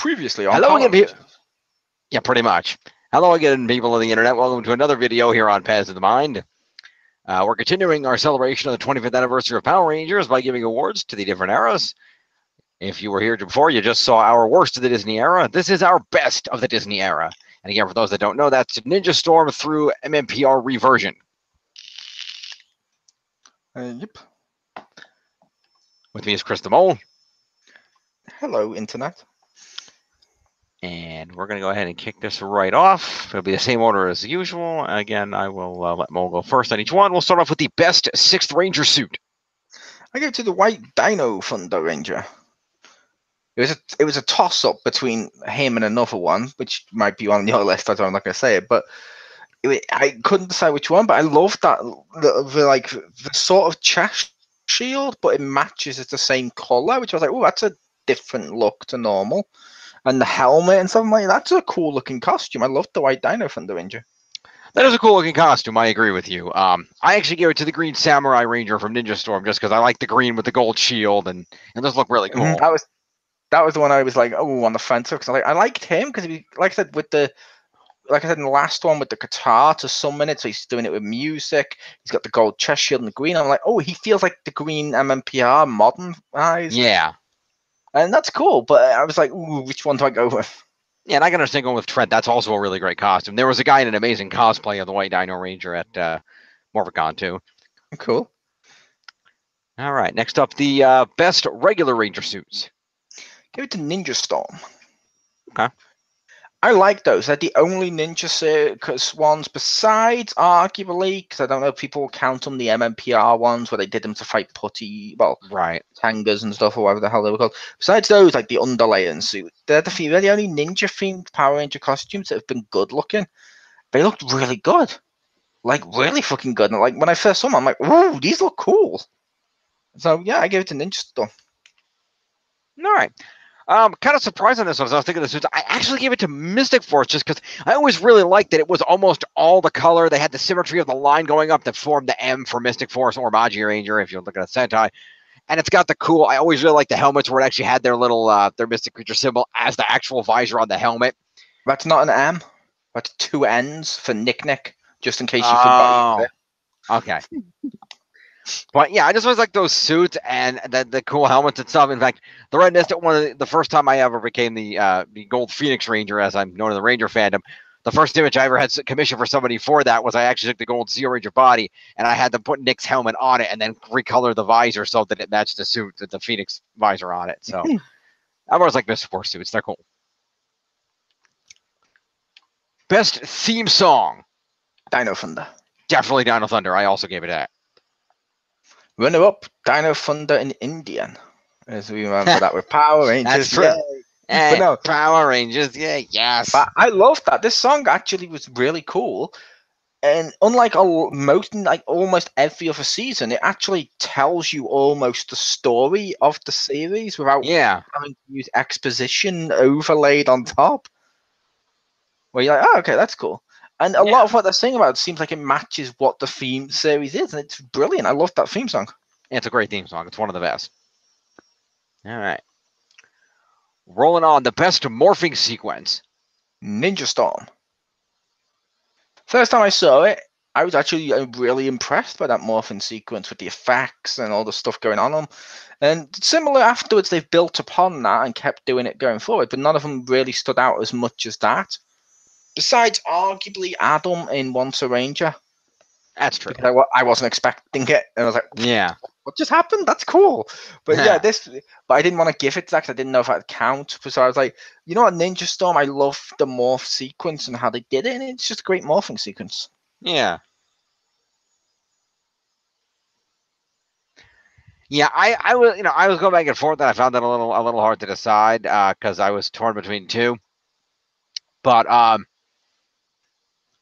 Previously on Hello Power again, Rangers. yeah, pretty much. Hello again, people on the internet. Welcome to another video here on Paths of the Mind. We're continuing our celebration of the 25th anniversary of Power Rangers by giving awards to the different eras. If you were here before, you just saw our worst of the Disney era. This is our best of the Disney era. And again, for those that don't know, that's Ninja Storm through MMPR reversion. Yep. With me is Chris the Mole. Hello, Internet. And we're going to go ahead and kick this right off. It'll be the same order as usual. Again, I will let Mole go first on each one. We'll start off with the best 6th Ranger suit. I go to the White Dino Thunder Ranger. It was a toss-up between him and another one, which might be on your list. I'm not going to say it, but I couldn't decide which one. But I love that the sort of chest shield, but it matches. It's the same color, which I was like, oh, that's a different look to normal. And the helmet and something like that's a cool looking costume. I love the White Dino Thunder Ranger. That is a cool looking costume. I agree with you. I actually gave it to the Green Samurai Ranger from Ninja Storm just because I like the green with the gold shield and those look really cool. That was the one I was like, oh, on the fence because I liked him because he, like I said, like I said in the last one with the guitar to summon it, so he's doing it with music. He's got the gold chest shield and the green. I'm like, oh, he feels like the green MMPR modern eyes. Yeah. And that's cool, but I was like, ooh, which one do I go with? Yeah, and I can understand going with Trent. That's also a really great costume. There was a guy in an amazing cosplay of the White Dino Ranger at Morphicon, too. Cool. All right, next up, the best regular Ranger suits. Give it to Ninja Storm. Okay. I like those. They're the only Ninja Circus ones, besides arguably, because I don't know if people count them, the MMPR ones where they did them to fight putty, right, Tangas and stuff, or whatever the hell they were called. Besides those, like the Underlayer suit, they're the only Ninja-themed Power Ranger costumes that have been good looking. They looked really good, like really fucking good. And like when I first saw them, I'm like, ooh, these look cool. So yeah, I gave it to Ninja Storm. All right. Kind of surprised on this one. I was thinking of the suits. I actually gave it to Mystic Force just because I always really liked that it was almost all the color. They had the symmetry of the line going up that formed the M for Mystic Force or Magi Ranger, if you're looking at Sentai. And it's got the cool, I always really liked the helmets where it actually had their little, their Mystic Creature symbol as the actual visor on the helmet. That's not an M. That's 2 N's for Nick, just in case you forgot it. Okay. But yeah, I just always like those suits and the cool helmets and stuff. In fact, the Red Nest, the first time I ever became the Gold Phoenix Ranger, as I'm known in the Ranger fandom, the first image I ever had commissioned for somebody for that was I actually took the Gold Zeo Ranger body and I had them put Nick's helmet on it and then recolor the visor so that it matched the suit with the Phoenix visor on it. So I always like Mystic Force suits. They're cool. Best theme song. Dino Thunder. Definitely Dino Thunder. I also gave it that. Runner-up, Dino Thunder in Indian. As we remember that with Power Rangers. That's true. Hey, no, Power Rangers, yeah, yes. But I love that. This song actually was really cool. And unlike almost every other season, it actually tells you almost the story of the series without having to use exposition overlaid on top. Where you're like, oh, okay, that's cool. And a lot of what they're saying about it seems like it matches what the theme series is, and it's brilliant. I love that theme song. Yeah, it's a great theme song. It's one of the best. All right. Rolling on, the best morphing sequence. Ninja Storm. First time I saw it, I was actually really impressed by that morphing sequence with the effects and all the stuff going on them. And similar afterwards, they've built upon that and kept doing it going forward, but none of them really stood out as much as that. Besides, arguably, Adam in Once a Ranger. That's true. I wasn't expecting it. And I was like, yeah, what just happened? That's cool. But yeah, but I didn't want to give it to that because I didn't know if I'd count. So I was like, you know what, Ninja Storm, I love the morph sequence and how they did it. And it's just a great morphing sequence. Yeah. Yeah, I was I was going back and forth and I found that a little hard to decide because I was torn between two. But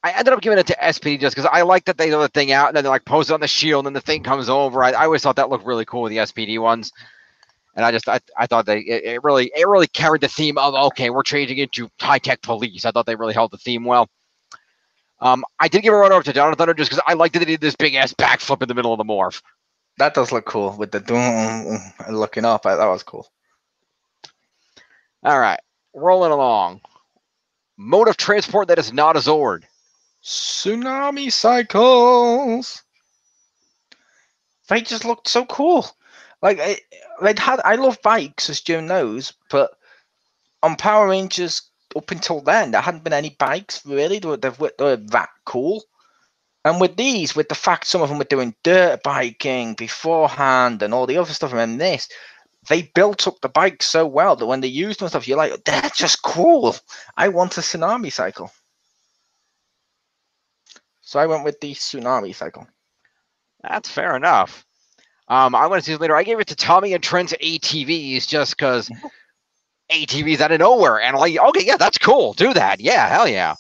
I ended up giving it to SPD just because I like that they throw the thing out and then they like pose it on the shield and the thing comes over. I always thought that looked really cool with the SPD ones. And I thought it really carried the theme of, okay, we're changing into high-tech police. I thought they really held the theme well. I did give a runner-up to Dino Thunder just because I liked that they did this big-ass backflip in the middle of the morph. That does look cool with the looking up. That was cool. All right. Rolling along. Mode of transport that is not a Zord. Tsunami cycles. They just looked so cool. Like I love bikes, as Jim knows, but on Power Rangers up until then, there hadn't been any bikes really. They were that cool. And with these, with the fact some of them were doing dirt biking beforehand and all the other stuff, and this, they built up the bikes so well that when they used them and stuff, you're like, they're just cool. I want a tsunami cycle. So I went with the tsunami cycle. That's fair enough. I want to see later. I gave it to Tommy and Trent's ATVs just because ATVs out of nowhere. And I'm like, okay, yeah, that's cool. Do that. Yeah, hell yeah.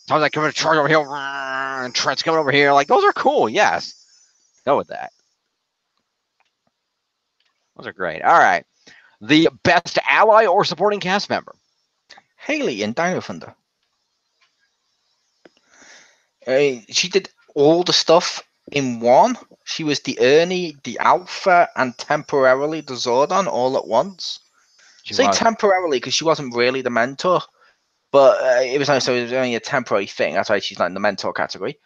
Tommy's like, coming to charge over here. And Trent's coming over here. Like, those are cool. Yes. Go with that. Those are great. All right. The best ally or supporting cast member? Haley in Dino Thunder. She did all the stuff in one. She was the Ernie, the Alpha, and temporarily the Zordon all at once. Temporarily because she wasn't really the mentor, but it was only a temporary thing. That's why she's not in the mentor category.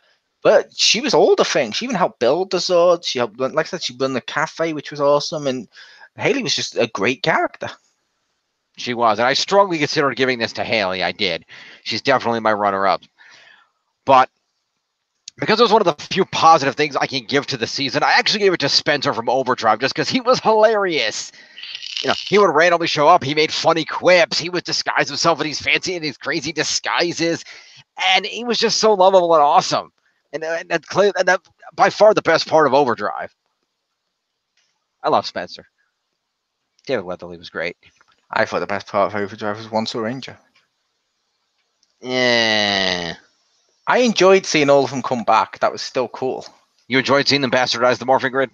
But she was all the things. She even helped build the Zords. She helped, like I said, she run the cafe, which was awesome. And Haley was just a great character. She was, and I strongly considered giving this to Haley. I did. She's definitely my runner-up. But because it was one of the few positive things I can give to the season, I actually gave it to Spencer from Overdrive just because he was hilarious. You know, he would randomly show up. He made funny quips. He would disguise himself in these fancy and these crazy disguises, and he was just so lovable and awesome. And that by far the best part of Overdrive. I love Spencer. David Weatherly was great. I thought the best part of Overdrive was Once a Ranger. Yeah. I enjoyed seeing all of them come back. That was still cool. You enjoyed seeing them bastardize the morphing grid?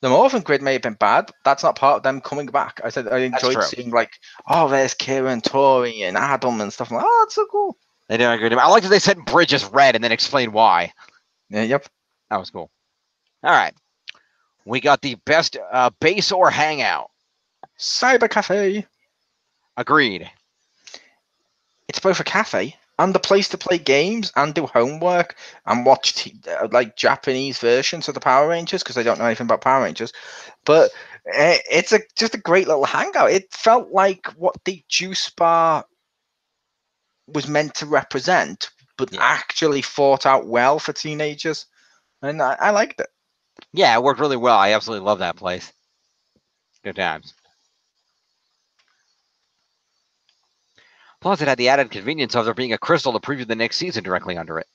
The morphing grid may have been bad, but that's not part of them coming back. I said I enjoyed seeing like, oh, there's Kira and Tori and Adam and stuff. I'm like, oh, that's so cool. They did a good job. I like that they said Bridge is red and then explained why. Yeah, yep. That was cool. All right. We got the best base or hangout. Cyber Cafe. Agreed. It's both a cafe and a place to play games and do homework and watch like Japanese versions of the Power Rangers because I don't know anything about Power Rangers. But it's just a great little hangout. It felt like what the juice bar was meant to represent, but actually thought out well for teenagers. And I liked it. Yeah, it worked really well. I absolutely love that place. Good times. Plus, it had the added convenience of there being a crystal to preview the next season directly under it.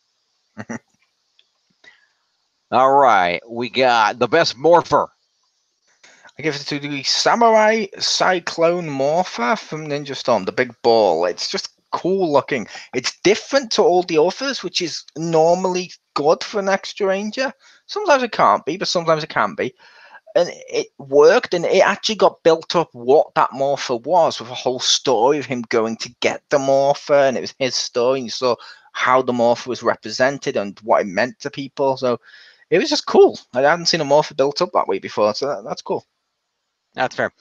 All right, we got the best morpher. I give it to the Samurai Cyclone Morpher from Ninja Storm, the big ball. It's just cool looking. It's different to all the others, which is normally good for an extra ranger. Sometimes it can't be, but sometimes it can be. And it worked, and it actually got built up what that morpher was with a whole story of him going to get the morpher, and it was his story, and you saw how the morpher was represented and what it meant to people. So it was just cool. I hadn't seen a morpher built up that way before, so that's cool. That's fair.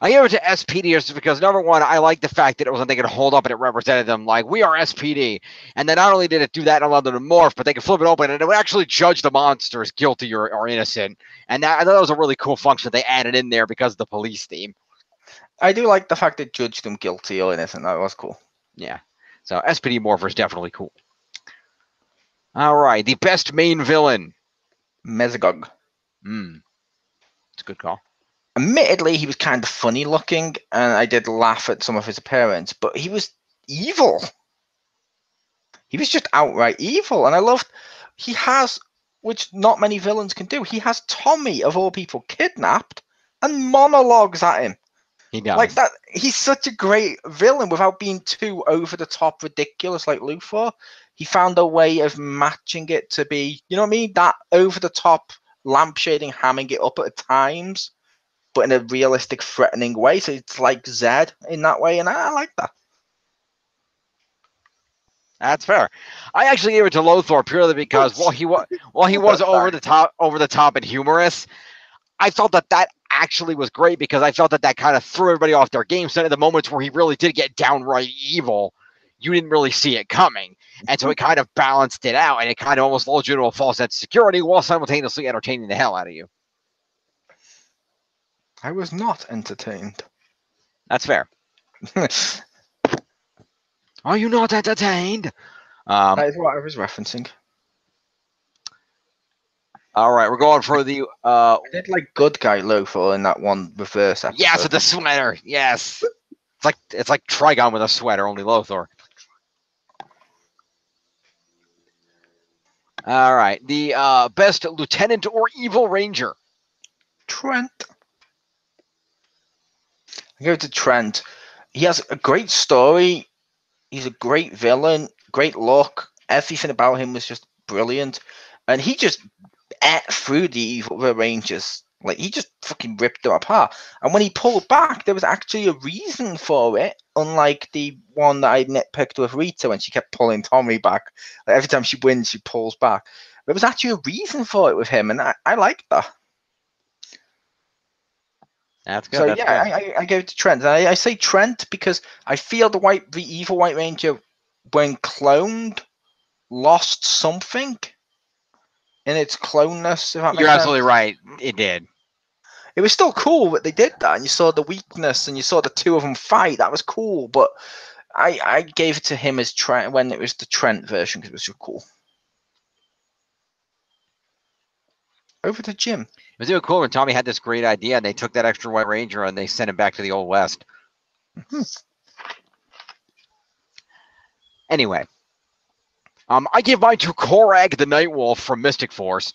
I gave it to SPD just because, number one, I like the fact that it was something they could hold up and it represented them like, we are SPD. And then not only did it do that and allow them to morph, but they could flip it open and it would actually judge the monster as guilty or innocent. And I thought that was a really cool function they added in there because of the police theme. I do like the fact it judged them guilty or innocent. That was cool. Yeah. So SPD Morpher is definitely cool. All right. The best main villain. Mesogog. It's a good call. Admittedly, he was kind of funny looking, and I did laugh at some of his appearance, but he was evil. He was just outright evil, and I loved he has, which not many villains can do, he has Tommy, of all people, kidnapped and monologues at him. He does. Like that, he's such a great villain without being too over-the-top ridiculous like Luthor. He found a way of matching it to be, you know what I mean? That over-the-top lampshading, hamming it up at times, but in a realistic, threatening way. So it's like Zed in that way, and I like that. That's fair. I actually gave it to Lothar purely because while he was over the top and humorous, I felt that actually was great because I felt that kind of threw everybody off their game. So at the moments where he really did get downright evil, you didn't really see it coming. And so it kind of balanced it out, and it kind of almost lulled you into a false sense of security while simultaneously entertaining the hell out of you. I was not entertained. That's fair. Are you not entertained? That is what I was referencing. All right, we're going for the. I did like good guy Lothar in that one reverse episode. Yes, with the sweater. Yes, it's like Trigon with a sweater, only Lothar. All right, the best lieutenant or evil ranger. Trent. I go to Trent. He has a great story. He's a great villain, great look. Everything about him was just brilliant, and he just ate through the Rangers. Like, he just fucking ripped them apart. And when he pulled back, there was actually a reason for it, unlike the one that I nitpicked with Rita when she kept pulling Tommy back. Like, every time she wins, she pulls back. There was actually a reason for it with him, and I liked that. That's good. So that's yeah, good. I go to Trent. And I say Trent because I feel the evil White Ranger, when cloned, lost something in its cloneness. You're absolutely right. It did. It was still cool that they did that, and you saw the weakness, and you saw the two of them fight. That was cool, but I gave it to him as Trent when it was the Trent version because it was so cool. Over to Jim. It was even cool when Tommy had this great idea, and they took that extra White Ranger and they sent him back to the Old West. Anyway, I give mine to Korag the Nightwolf from Mystic Force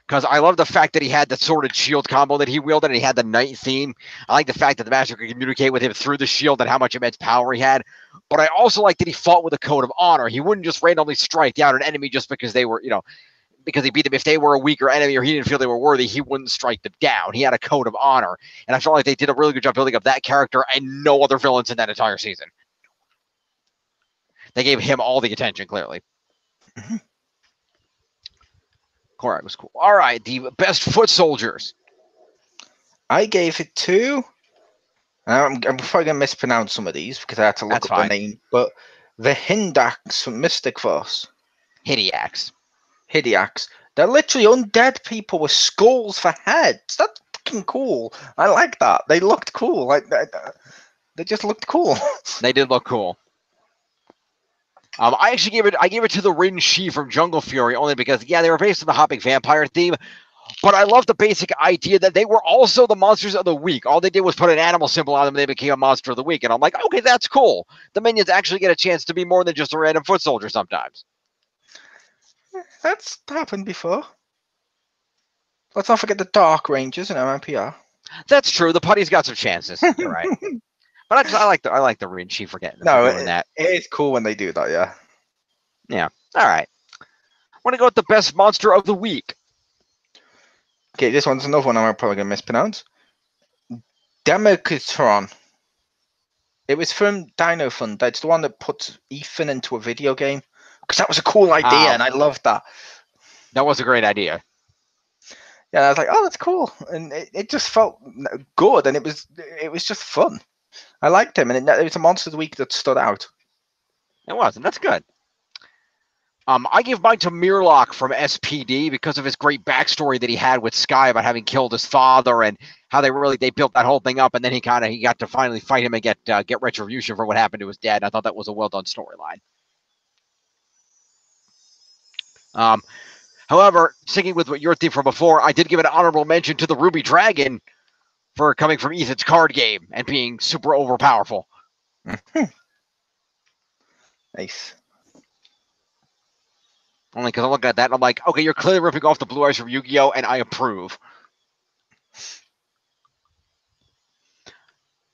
because I love the fact that he had the sworded shield combo that he wielded, and he had the night theme. I like the fact that the Master could communicate with him through the shield and how much immense power he had. But I also like that he fought with a code of honor. He wouldn't just randomly strike down an enemy just because they were, because he beat them. If they were a weaker enemy or he didn't feel they were worthy, he wouldn't strike them down. He had a code of honor. And I felt like they did a really good job building up that character and no other villains in that entire season. They gave him all the attention, clearly. Korag was cool. All right, the best foot soldiers. I gave it to. I'm probably going to mispronounce some of these because I had to look up the name. But the Hindax from Mystic Force. Hidiax. They're literally undead people with skulls for heads. That's fucking cool. I like that. They looked cool. Like they just looked cool. They did look cool. I actually gave it to the Rin Shi from Jungle Fury only because they were based on the hopping vampire theme. But I love the basic idea that they were also the monsters of the week. All they did was put an animal symbol on them and they became a monster of the week. And I'm like, okay, that's cool. The minions actually get a chance to be more than just a random foot soldier sometimes. That's happened before. Let's not forget the Dark Rangers in MMPR. That's true. The putty's got some chances. You're right. But I like the Rin Shi for doing that. It is cool when they do that, yeah. Yeah. All right. I want to go with the best monster of the week. Okay, this one's another one I'm probably going to mispronounce. Democatron. It was from Dino Fund. It's the one that puts Ethan into a video game. Because that was a cool idea, and I loved that. That was a great idea. Yeah, I was like, oh, that's cool. And it just felt good, and it was just fun. I liked him, and it was a Monster of the Week that stood out. It was, and that's good. I give mine to Mirlock from SPD because of his great backstory that he had with Sky about having killed his father and how they built that whole thing up, and then he got to finally fight him and get retribution for what happened to his dad. And I thought that was a well done storyline. However, sticking with what your theme from before, I did give an honorable mention to the Ruby Dragon for coming from Ethan's card game and being super overpowerful. Nice. Only because I look at that and I'm like, okay, you're clearly ripping off the Blue Eyes from Yu-Gi-Oh! And I approve.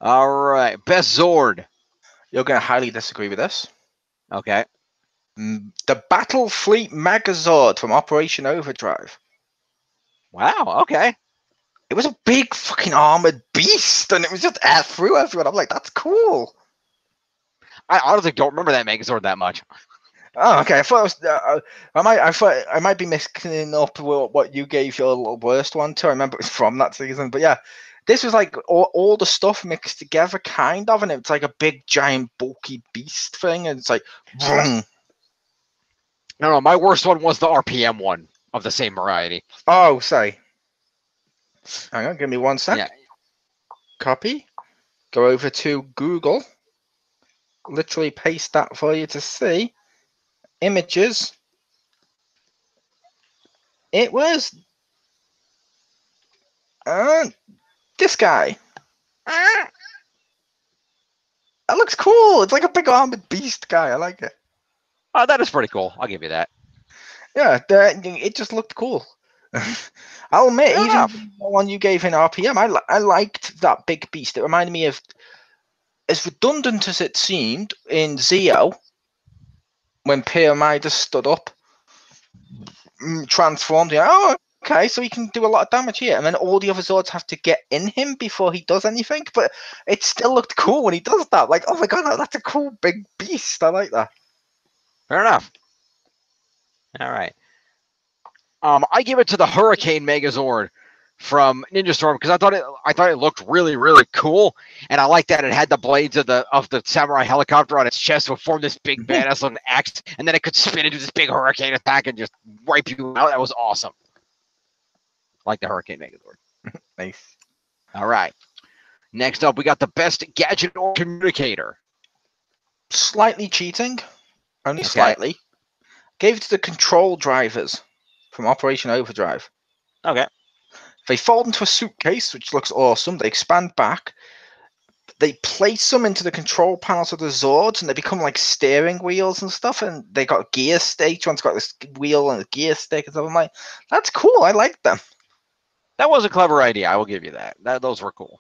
All right, best Zord. You're going to highly disagree with this. Okay. The Battle Fleet Megazord from Operation Overdrive. Wow, okay. It was a big fucking armored beast, and it was just air through everyone. I'm like, that's cool. I honestly don't remember that Megazord that much. Oh, okay. I thought it was. I might be mixing up what you gave your worst one to. I remember it was from that season, but yeah, This was like all the stuff mixed together, kind of, and it's like a big, giant, bulky beast thing, and it's like, vroom. No, my worst one was the RPM one of the same variety. Oh, say. Hang on, give me 1 sec. Yeah. Copy. Go over to Google. Literally paste that for you to see. Images. It was this guy. That looks cool. It's like a big armored beast guy. I like it. Oh, that is pretty cool. I'll give you that. Yeah, it just looked cool. I'll admit, Fair even enough. the one you gave in RPM, I liked that big beast. It reminded me of, as redundant as it seemed in Zeo, when Pyramida stood up, transformed. Oh, okay, so he can do a lot of damage here, and then all the other Zords have to get in him before he does anything. But it still looked cool when he does that. Like, oh my god, that's a cool big beast. I like that. Fair enough. All right. I give it to the Hurricane Megazord from Ninja Storm because I thought it looked really, really cool, and I like that it had the blades of the samurai helicopter on its chest, would form this big badass looking axe, and then it could spin into this big hurricane attack and just wipe you out. That was awesome. Like the Hurricane Megazord. Nice. All right. Next up, we got the best gadget or communicator. Slightly cheating, only Okay. slightly. Gave it to the control drivers from Operation Overdrive. Okay. They fold into a suitcase, which looks awesome. They expand back. They place them into the control panels of the Zords, and they become like steering wheels and stuff. And they got gear stick. Each one's got this wheel and a gear stick and stuff. I'm like, that's cool. I like them. That was a clever idea. I will give you that. Those were cool.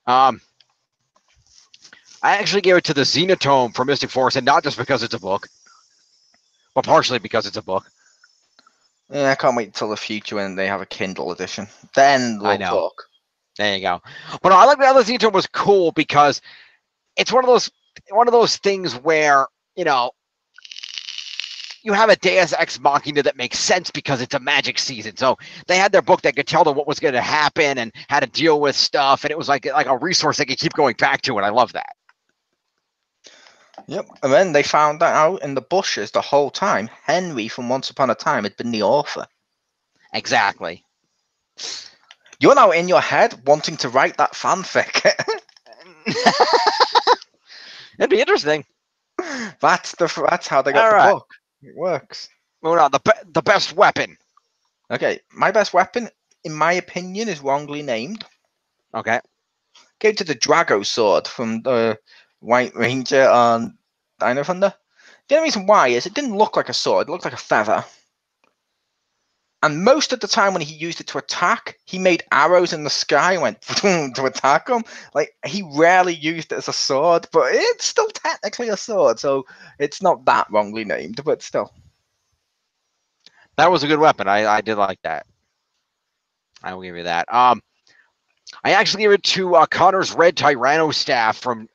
I actually gave it to the Xenotome from Mystic Force, and not just because it's a book, but partially because it's a book. Yeah, I can't wait until the future when they have a Kindle edition. Then we'll talk. There you go. But I like the other Xenotome was cool because it's one of those things where, you know, you have a Deus Ex Machina that makes sense because it's a magic season. So they had their book that could tell them what was going to happen and how to deal with stuff, and it was like a resource they could keep going back to, and I love that. Yep, and then they found that out in the bushes the whole time. Henry from Once Upon a Time had been the author. Exactly. You're now in your head wanting to write that fanfic. It'd be interesting. That's how they got the book. It works. Moving on, the best weapon. Okay, my best weapon, in my opinion, is wrongly named. Okay. Go to the Drago sword from the White Ranger on Dino Thunder. The only reason why is it didn't look like a sword; it looked like a feather. And most of the time when he used it to attack, he made arrows in the sky and went to attack him. Like, he rarely used it as a sword, but it's still technically a sword, so it's not that wrongly named, but still. That was a good weapon. I did like that. I will give you that. I actually give it to Connor's Red Tyranno staff from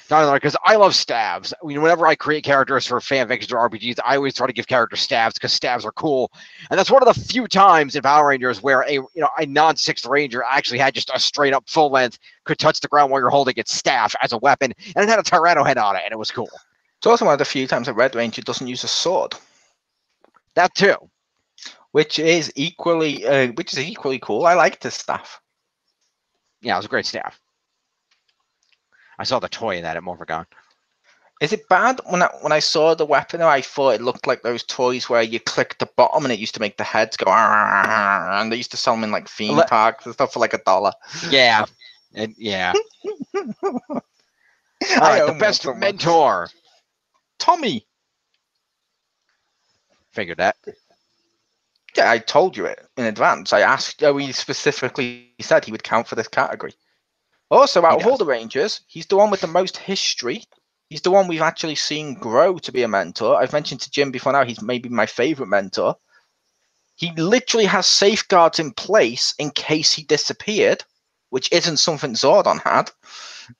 because I love staves. I mean, whenever I create characters for fanfictions or RPGs, I always try to give characters staves because staves are cool. And that's one of the few times in Power Rangers where a non-6th Ranger actually had just a straight up full length, could touch the ground while you're holding its staff as a weapon, and it had a Tyranno head on it, and it was cool. It's also one of the few times a Red Ranger doesn't use a sword. That too. Which is equally cool. I like this staff. Yeah, it was a great staff. I saw the toy in that at Morphigon. Is it bad when I saw the weapon? I thought it looked like those toys where you click the bottom and it used to make the heads go, and they used to sell them in like theme parks and stuff for like $1. Yeah, yeah. All right, the best mentor. Tommy. Figured that. Yeah, I told you it in advance. I asked. We specifically said he would count for this category. Also, out of all the Rangers, he's the one with the most history. He's the one we've actually seen grow to be a mentor. I've mentioned to Jim before now, he's maybe my favorite mentor. He literally has safeguards in place in case he disappeared, which isn't something Zordon had,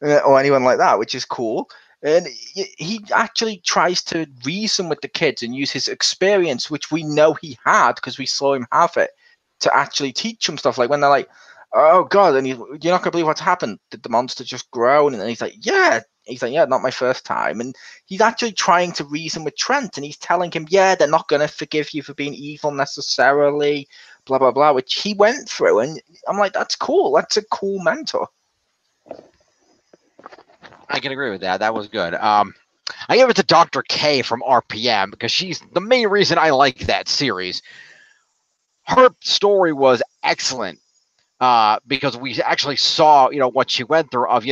or anyone like that, which is cool. And he actually tries to reason with the kids and use his experience, which we know he had because we saw him have it, to actually teach them stuff. Like when they're like, oh god, and you're not gonna believe what's happened. Did the monster just grow? And then he's like, yeah. He's like, yeah, not my first time. And he's actually trying to reason with Trent, and he's telling him, yeah, they're not gonna forgive you for being evil necessarily, blah blah blah, which he went through. And I'm like, that's cool. That's a cool mentor. I can agree with that. That was good. I give it to Dr. K from RPM because she's the main reason I like that series. Her story was excellent because we actually saw, what she went through of,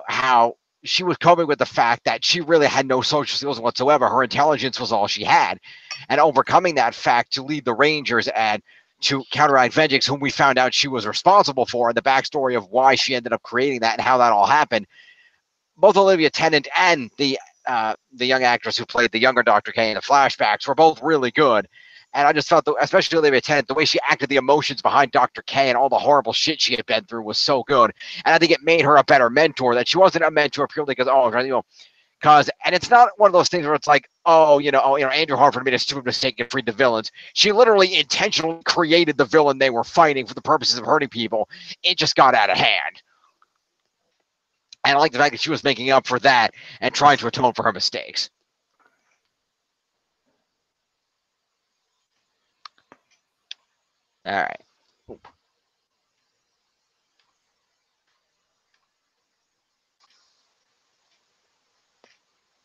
how she was coping with the fact that she really had no social skills whatsoever. Her intelligence was all she had, and overcoming that fact to lead the Rangers and to counteract Vengeance, whom we found out she was responsible for, and the backstory of why she ended up creating that and how that all happened. Both Olivia Tennant and the young actress who played the younger Dr. K in the flashbacks were both really good. And I just felt, especially Olivia Tennant, the way she acted the emotions behind Dr. K and all the horrible shit she had been through was so good. And I think it made her a better mentor, that she wasn't a mentor purely because, and it's not one of those things where it's like, Andrew Harford made a stupid mistake and freed the villains. She literally intentionally created the villain they were fighting for the purposes of hurting people. It just got out of hand. And I like the fact that she was making up for that and trying to atone for her mistakes. All right.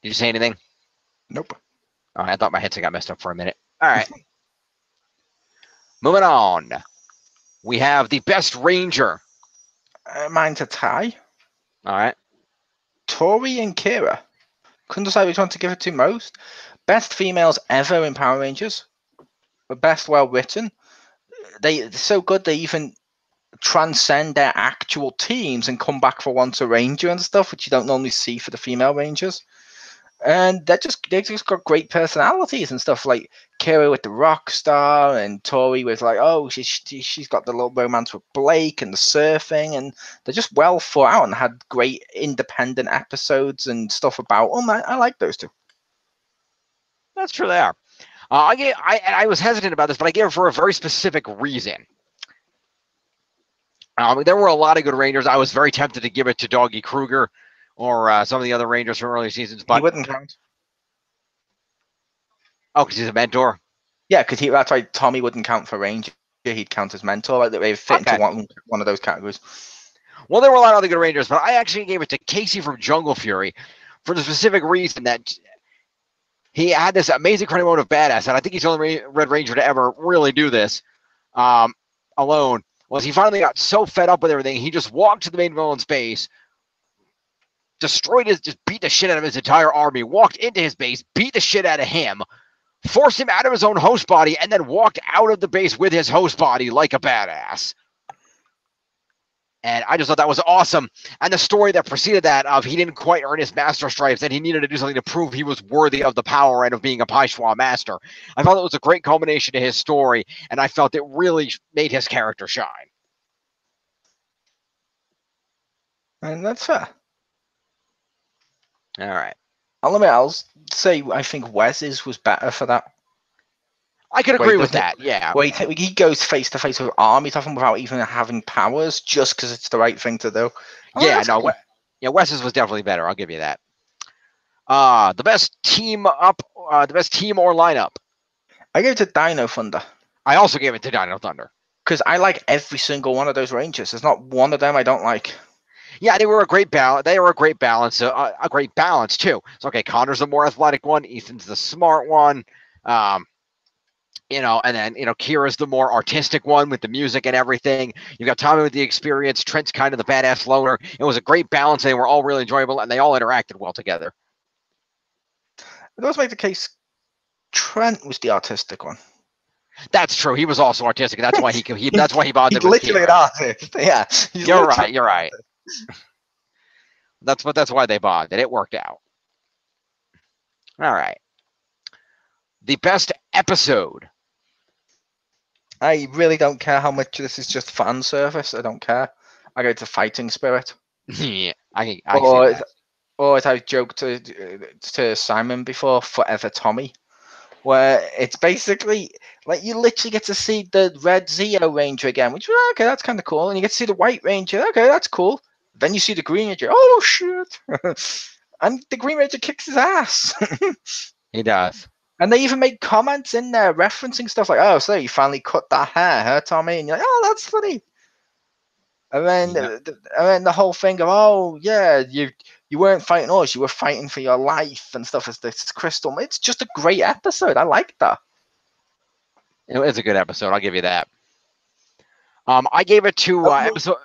Did you say anything? Nope. All right, I thought my headset got messed up for a minute. All right. Moving on. We have the best Ranger. Mine's a tie. All right. Tori and Kira. Couldn't decide which one to give it to most. Best females ever in Power Rangers. The best well written. They're so good they even transcend their actual teams and come back for once a Ranger and stuff, which you don't normally see for the female Rangers. And they just got great personalities and stuff, like Kira with the rock star and Tori with like, oh, she's got the little romance with Blake and the surfing, and they're just well thought out and had great independent episodes and stuff about them. I like those two. That's true. They are. I was hesitant about this, but I gave it for a very specific reason. There were a lot of good Rangers. I was very tempted to give it to Doggy Kruger or some of the other Rangers from early seasons, but he wouldn't count. Oh, because he's a mentor. Yeah, because that's why Tommy wouldn't count for Ranger. He'd count as mentor. Like they fit into one of those categories. Well, there were a lot of other good Rangers, but I actually gave it to Casey from Jungle Fury for the specific reason that he had this amazing credible mode of badass, and I think he's the only Red Ranger to ever really do this alone. Was he finally got so fed up with everything, he just walked to the main villain's base, just beat the shit out of his entire army, walked into his base, beat the shit out of him, forced him out of his own host body, and then walked out of the base with his host body like a badass. And I just thought that was awesome. And the story that preceded that of he didn't quite earn his master stripes and he needed to do something to prove he was worthy of the power and of being a Paishwa master. I thought it was a great culmination to his story, and I felt it really made his character shine. And that's fair. All right. I'll say I think Wes's was better for that. I could agree with that, yeah. Where he goes face to face with armies often without even having powers, just because it's the right thing to do. Cool. Wes's was definitely better. I'll give you that. The best team or lineup. I gave it to Dino Thunder. I also gave it to Dino Thunder because I like every single one of those Rangers. There's not one of them I don't like. Yeah, they were a great balance. They were a great balance. A great balance too. So okay, Connor's the more athletic one. Ethan's the smart one. And then, Kira's the more artistic one with the music and everything. You got Tommy with the experience. Trent's kind of the badass loner. It was a great balance. They were all really enjoyable, and they all interacted well together. It also make the case Trent was the artistic one. That's true. He was also artistic. That's why that's why he bonded with Kira. An artist. Yeah. You're right. That's why they bonded. It worked out. All right. The best episode. I really don't care how much this is just fan service. I don't care. I go to Fighting Spirit. Yeah, or as I've joked to Simon before, Forever Tommy. where it's basically like you literally get to see the red Zeo Ranger again, which okay, that's kind of cool, and you get to see the White Ranger. Okay, that's cool. Then you see the Green Ranger. Oh shit! And the Green Ranger kicks his ass. He does. And they even make comments in there referencing stuff like, "Oh, so you finally cut that hair, huh, Tommy?" And you're like, "Oh, that's funny." And then, Yep. the whole thing of, "Oh, yeah, you weren't fighting us, you were fighting for your life and stuff." As this crystal, it's just a great episode. I like that. It's a good episode. I'll give you that. I gave it to episode.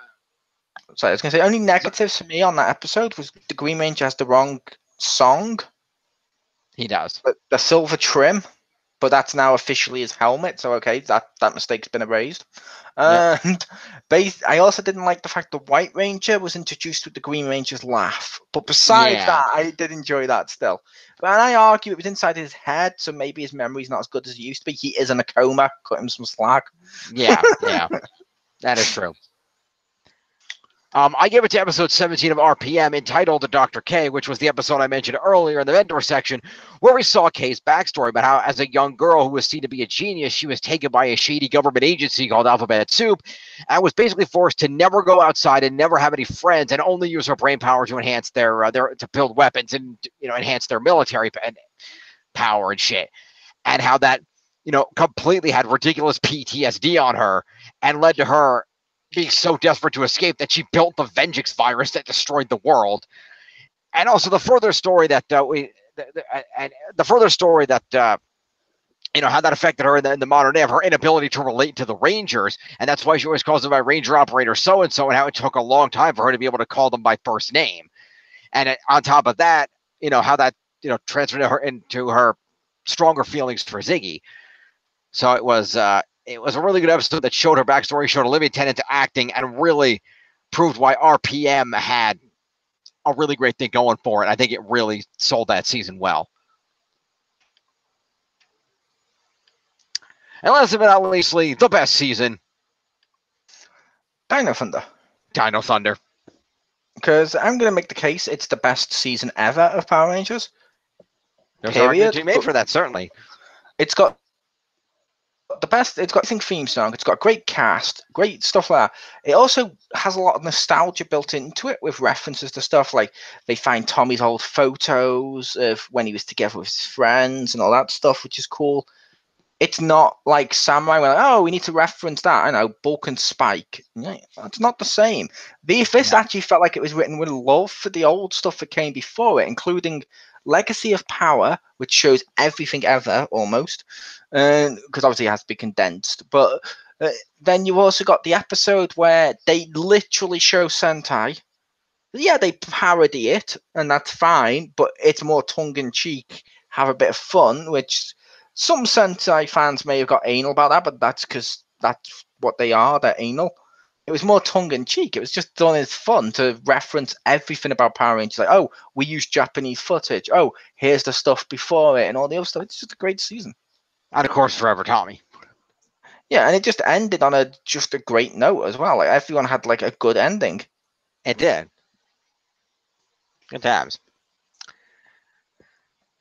Sorry, I was gonna say only negatives for me on that episode was the Green Ranger has the wrong song, He does. the silver trim, but that's now officially his helmet. So okay, that mistake's been erased. Yep. And I also didn't like the fact the White Ranger was introduced with the Green Ranger's laugh. But besides Yeah. that, I did enjoy that still. But I argue it was inside his head, so maybe his memory's not as good as it used to be. He is in a coma. Cut him some slack. Yeah. Yeah. That is true. I gave it to episode 17 of RPM entitled Dr. K, which was the episode I mentioned earlier in the mentor section, where we saw K's backstory about how, as a young girl who was seen to be a genius, she was taken by a shady government agency called Alphabet Soup and was basically forced to never go outside and never have any friends and only use her brain power to enhance their to build weapons and enhance their military power and shit. And how that completely had ridiculous PTSD on her and led to her being so desperate to escape that she built the Vengeance virus that destroyed the world. And also the further story that how that affected her in the modern day of her inability to relate to the Rangers, and that's why she always calls them by Ranger Operator so and so, and how it took a long time for her to be able to call them by first name. And on top of that, how that transferred her into her stronger feelings for Ziggy. So it was a really good episode that showed her backstory, showed Olivia Tennant to acting, and really proved why RPM had a really great thing going for it. I think it really sold that season well. And last but not leastly, the best season, Dino Thunder. Dino Thunder. Because I'm going to make the case it's the best season ever of Power Rangers. There's an argument to be made for that, certainly. It's got the best. It's got theme song. It's got a great cast, great stuff like that. It also has a lot of nostalgia built into it with references to stuff like they find Tommy's old photos of when he was together with his friends and all that stuff, which is cool. It's not like Samurai, where we need to reference that. I know Bulk and Spike. Yeah, that's not the same. This actually felt like it was written with love for the old stuff that came before it, including Legacy of Power, which shows everything ever almost, because obviously it has to be condensed. But then you also got the episode where they literally show Sentai. Yeah, they parody it, and that's fine, but it's more tongue-in-cheek, have a bit of fun, which some Sentai fans may have got anal about that, but that's because that's what they are, they're anal. It was more tongue-in-cheek. It was just done as fun to reference everything about Power Rangers. Like, we use Japanese footage. Here's the stuff before it and all the other stuff. It's just a great season. And of course, Forever Tommy. Yeah, and it just ended on just a great note as well. Like, everyone had like a good ending. It did. Good times.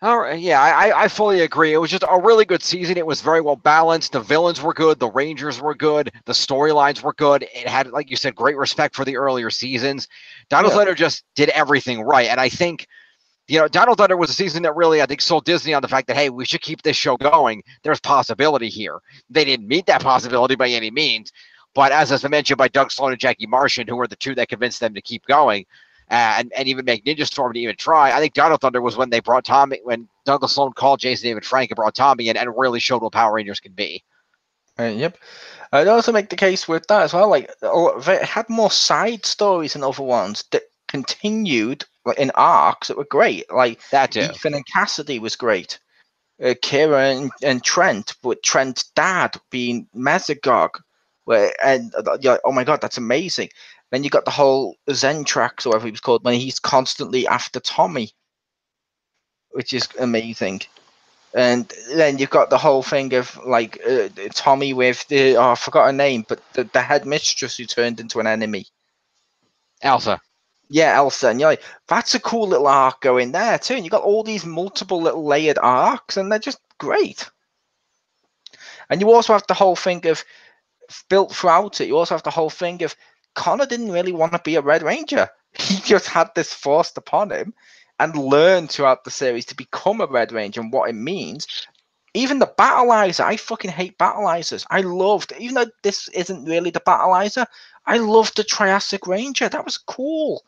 All right, yeah, I fully agree. It was just a really good season. It was very well balanced. The villains were good. The Rangers were good. The storylines were good. It had, like you said, great respect for the earlier seasons. Dino Thunder just did everything right. And I think, Dino Thunder was a season that really, I think, sold Disney on the fact that, hey, we should keep this show going. There's possibility here. They didn't meet that possibility by any means. But as has been mentioned by Doug Sloan and Jackie Martian, who were the two that convinced them to keep going, and even make Ninja Storm to even try. I think Dino Thunder was when they brought Tommy, when Douglas Sloan called Jason David Frank and brought Tommy in and really showed what Power Rangers can be. Yep. I'd also make the case with that as well. Like, they had more side stories than other ones that continued in arcs that were great. Like, that too. Ethan and Cassidy was great. Kira and Trent, with Trent's dad being Mesogog. And you're like, oh my god, that's amazing. Then you got the whole Zentrax, or whatever he was called, when he's constantly after Tommy, which is amazing. And then you've got the whole thing of like Tommy with I forgot her name, but the head mistress who turned into an enemy. Elsa. Yeah, Elsa, and you're like, that's a cool little arc going there too. And you got all these multiple little layered arcs, and they're just great. And you also have the whole thing of built throughout it. You also have the whole thing of Connor didn't really want to be a Red Ranger. He just had this forced upon him, and learned throughout the series to become a Red Ranger and what it means. Even the Battleizer, I fucking hate Battleizers. I loved, even though this isn't really the Battleizer, I loved the Triassic Ranger. That was cool.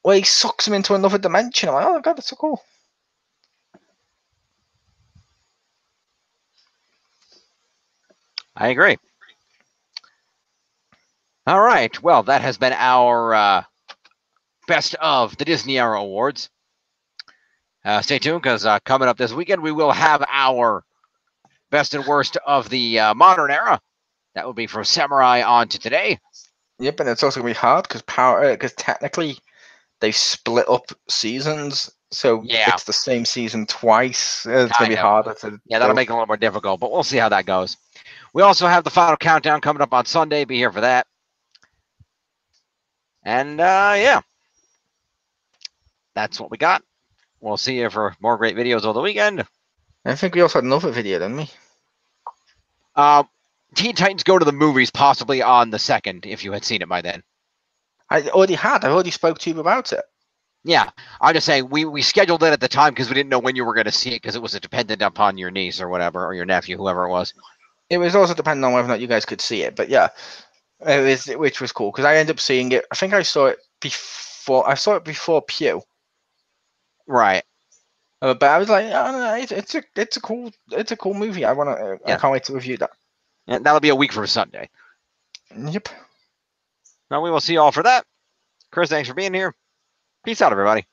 Where he sucks him into another dimension. I'm like, oh god, that's so cool. I agree. All right. Well, that has been our best of the Disney Era Awards. Stay tuned, because coming up this weekend, we will have our best and worst of the modern era. That will be from Samurai on to today. Yep, and it's also gonna be hard because technically they've split up seasons, so Yeah. it's the same season twice. It's gonna be harder to. Yeah, that'll make it a little more difficult, but we'll see how that goes. We also have the final countdown coming up on Sunday. Be here for that. And yeah, that's what we got. We'll see you for more great videos over the weekend. I think we also had another video, didn't we? Teen Titans Go to the Movies, possibly on the 2nd, if you had seen it by then. I already spoke to you about it. Yeah, I'm just saying we scheduled it at the time because we didn't know when you were going to see it, because it was dependent upon your niece or whatever, or your nephew, whoever it was. It was also depending on whether or not you guys could see it, but yeah, it was, which was cool because I ended up seeing it. I think I saw it before. I saw it before Pew. Right. But I was like, oh, no, it's a cool movie. I can't wait to review that. And that'll be a week from Sunday. Yep. Now we will see you all for that. Chris, thanks for being here. Peace out, everybody.